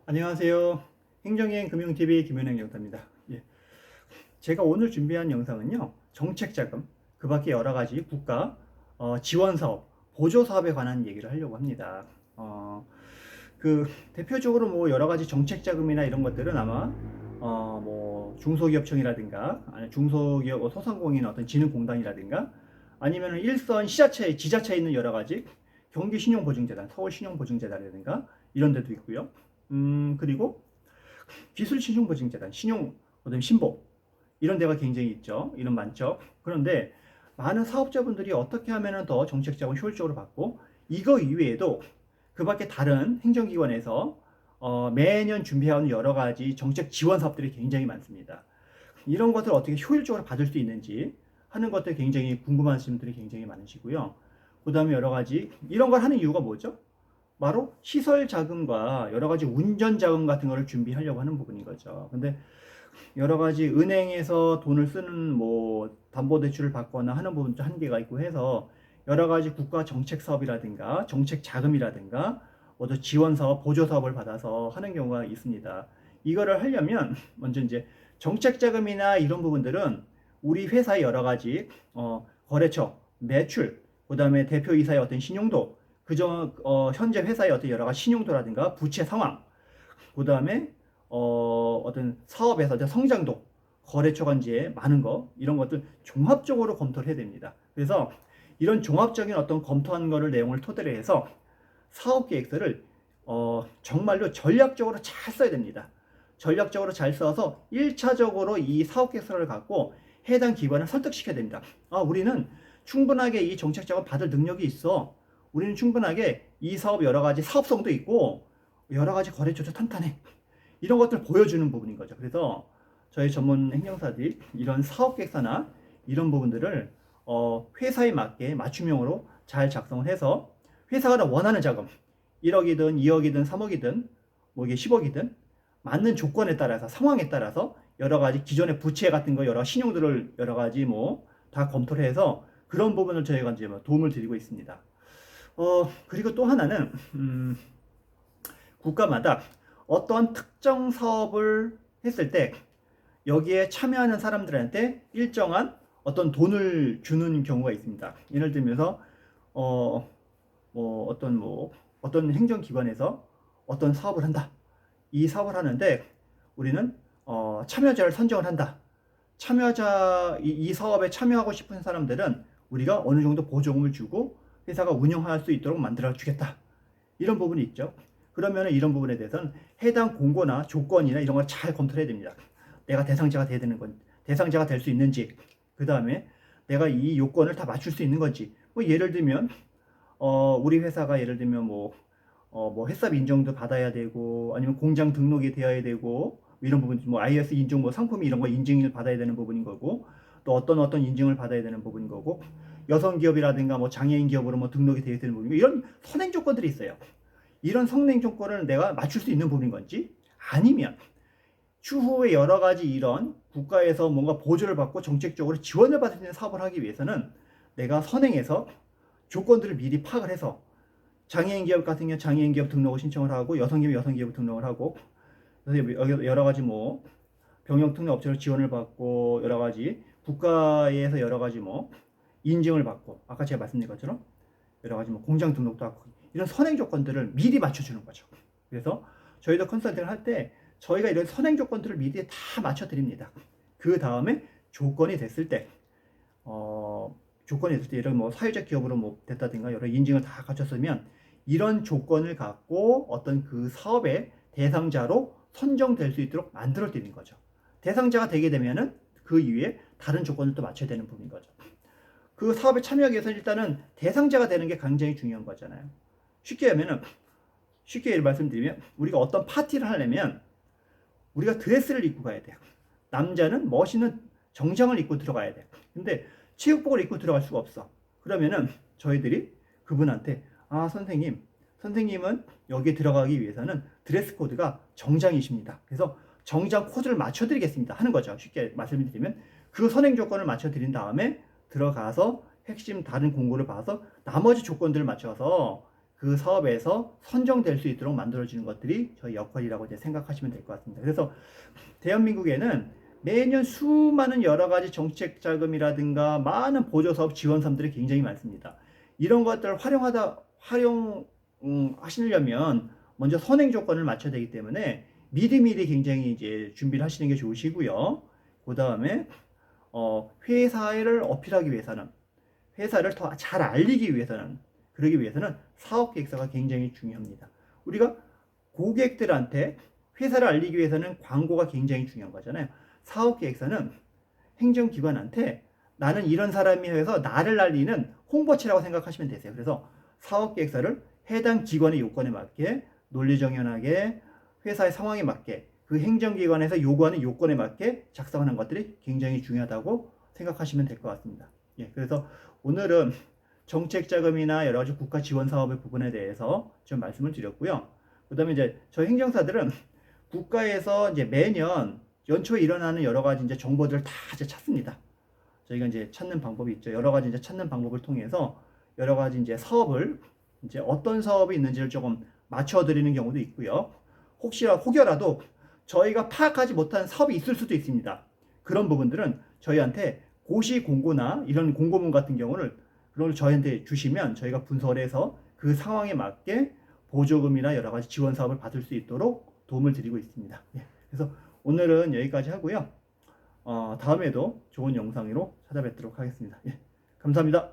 안녕하세요. 행정여행 금융TV 김현행 영사입니다. 예. 제가 오늘 준비한 영상은요, 정책자금, 그 밖에 여러 가지 국가 지원사업, 보조사업에 관한 얘기를 하려고 합니다. 대표적으로 뭐 여러 가지 정책자금이나 이런 것들은 아마 뭐 중소기업청이라든가, 아니 중소기업 소상공인 어떤 진흥공단이라든가, 아니면 일선 시자체, 지자체에 있는 여러 가지 경기신용보증재단, 서울신용보증재단이라든가 이런 데도 있고요. 그리고 기술신용보증재단, 그다음에 신보 이런 데가 굉장히 있죠. 이런 많죠. 그런데 많은 사업자분들이 어떻게 하면 더 정책자금 효율적으로 받고 이거 이외에도 그 밖에 다른 행정기관에서 매년 준비하는 여러 가지 정책 지원 사업들이 굉장히 많습니다. 이런 것을 어떻게 효율적으로 받을 수 있는지 하는 것들 굉장히 궁금하신 분들이 굉장히 많으시고요. 그 다음에 여러 가지 이런 걸 하는 이유가 뭐죠? 바로 시설 자금과 여러 가지 운전 자금 같은 거를 준비하려고 하는 부분인 거죠. 근데 여러 가지 은행에서 돈을 쓰는 뭐 담보 대출을 받거나 하는 부분도 한계가 있고 해서 여러 가지 국가 정책 사업이라든가 정책 자금이라든가 모두 지원 사업, 보조 사업을 받아서 하는 경우가 있습니다. 이거를 하려면 먼저 이제 정책 자금이나 이런 부분들은 우리 회사의 여러 가지 거래처, 매출, 그다음에 대표이사의 어떤 신용도, 현재 회사의 어떤 여러 가지 신용도라든가 부채 상황, 그다음에 어떤 사업에서 어떤 성장도, 거래처 관계에 많은 거 이런 것들 종합적으로 검토를 해야 됩니다. 그래서 이런 종합적인 어떤 검토한 거를 내용을 토대로 해서 사업 계획서를 정말로 전략적으로 잘 써야 됩니다. 전략적으로 잘 써서 1차적으로 이 사업 계획서를 갖고 해당 기관을 설득시켜야 됩니다. 우리는 충분하게 이 정책 자금 받을 능력이 있어. 우리는 충분하게 이 사업 여러 가지 사업성도 있고 여러 가지 거래처도 탄탄해. 이런 것들 보여주는 부분인 거죠. 그래서 저희 전문 행정사들이 이런 사업 계획서나 이런 부분들을 회사에 맞게 맞춤형으로 잘 작성을 해서 회사가 원하는 자금 1억이든 2억이든 3억이든 뭐 이게 10억이든 맞는 조건에 따라서 상황에 따라서 여러 가지 기존의 부채 같은 거 여러 신용들을 여러 가지 뭐 다 검토를 해서 그런 부분을 저희가 이제 뭐 도움을 드리고 있습니다. 그리고 또 하나는 국가마다 어떤 특정 사업을 했을 때 여기에 참여하는 사람들한테 일정한 어떤 돈을 주는 경우가 있습니다. 예를 들면서 어떤 행정기관에서 어떤 사업을 한다. 이 사업을 하는데 우리는 참여자를 선정을 한다. 이 사업에 참여하고 싶은 사람들은 우리가 어느 정도 보조금을 주고 회사가 운영할 수 있도록 만들어 주겠다. 이런 부분이 있죠. 그러면 이런 부분에 대해서는 해당 공고나 조건이나 이런 걸 잘 검토를 해야 됩니다. 내가 대상자가 될 수 있는지, 그 다음에 내가 이 요건을 다 맞출 수 있는 건지, 뭐 예를 들면 우리 회사가 예를 들면 뭐 햇삽 인정도 받아야 되고 아니면 공장 등록이 되어야 되고 이런 부분, 뭐 IS 인증, 뭐 상품이 이런 거 인증을 받아야 되는 부분인 거고, 또 어떤 인증을 받아야 되는 부분인 거고, 여성 기업이라든가 뭐 장애인 기업으로 뭐 등록이 되어야 되는 부분이고, 이런 선행 조건들이 있어요. 이런 선행 조건을 내가 맞출 수 있는 부분인 건지, 아니면 추후에 여러 가지 이런 국가에서 뭔가 보조를 받고 정책적으로 지원을 받을 수 있는 사업을 하기 위해서는 내가 선행해서 조건들을 미리 파악을 해서 장애인 기업 같은 경우 장애인 기업 등록을 신청을 하고, 여성 기업 등록을 하고, 그래서 여러 가지 뭐 병역 특례 업체로 지원을 받고, 여러 가지 국가에서 여러 가지 뭐 인증을 받고, 아까 제가 말씀드린 것처럼 여러 가지 뭐 공장 등록도 하고, 이런 선행 조건들을 미리 맞춰주는 거죠. 그래서 저희도 컨설팅을 할 때 저희가 이런 선행 조건들을 미리 다 맞춰드립니다. 그 다음에 조건이 됐을 때 이런 뭐 사회적 기업으로 뭐 됐다든가 여러 인증을 다 갖췄으면 이런 조건을 갖고 어떤 그 사업의 대상자로 선정될 수 있도록 만들어 드리는 거죠. 대상자가 되게 되면은 그 이후에 다른 조건을 또 맞춰야 되는 부분인 거죠. 그 사업에 참여하기 위해서 일단은 대상자가 되는 게 굉장히 중요한 거잖아요. 쉽게 말씀드리면 우리가 어떤 파티를 하려면 우리가 드레스를 입고 가야 돼요. 남자는 멋있는 정장을 입고 들어가야 돼요. 근데 체육복을 입고 들어갈 수가 없어. 그러면은 저희들이 그분한테 선생님은 여기에 들어가기 위해서는 드레스 코드가 정장이십니다. 그래서 정장 코드를 맞춰드리겠습니다 하는 거죠. 쉽게 말씀드리면 그 선행 조건을 맞춰드린 다음에 들어가서 핵심 다른 공고를 봐서 나머지 조건들을 맞춰서 그 사업에서 선정될 수 있도록 만들어주는 것들이 저희 역할이라고 이제 생각하시면 될 것 같습니다. 그래서 대한민국에는 매년 수많은 여러 가지 정책 자금이라든가 많은 보조 사업 지원 사업들이 굉장히 많습니다. 이런 것들을 하시려면 먼저 선행 조건을 맞춰야 되기 때문에 미리미리 굉장히 이제 준비를 하시는 게 좋으시고요. 그 다음에 회사를 어필하기 위해서는, 회사를 더 잘 알리기 위해서는, 그러기 위해서는 사업 계획서가 굉장히 중요합니다. 우리가 고객들한테 회사를 알리기 위해서는 광고가 굉장히 중요한 거잖아요. 사업 계획서는 행정기관한테 나는 이런 사람이 해서 나를 알리는 홍보체라고 생각하시면 되세요. 그래서 사업 계획서를 해당 기관의 요건에 맞게 논리정연하게 회사의 상황에 맞게 그 행정기관에서 요구하는 요건에 맞게 작성하는 것들이 굉장히 중요하다고 생각하시면 될 것 같습니다. 예, 그래서 오늘은 정책자금이나 여러 가지 국가 지원 사업의 부분에 대해서 좀 말씀을 드렸고요. 그 다음에 이제 저희 행정사들은 국가에서 이제 매년 연초에 일어나는 여러 가지 이제 정보들을 다 이제 찾습니다. 저희가 이제 찾는 방법이 있죠. 여러 가지 이제 찾는 방법을 통해서 여러 가지 이제 사업을 이제 어떤 사업이 있는지를 조금 맞춰드리는 경우도 있고요. 혹여라도 저희가 파악하지 못한 사업이 있을 수도 있습니다. 그런 부분들은 저희한테 고시 공고나 이런 공고문 같은 경우를 그걸 저희한테 주시면 저희가 분석을 해서 그 상황에 맞게 보조금이나 여러 가지 지원 사업을 받을 수 있도록 도움을 드리고 있습니다. 예, 그래서 오늘은 여기까지 하고요. 다음에도 좋은 영상으로 찾아뵙도록 하겠습니다. 예, 감사합니다.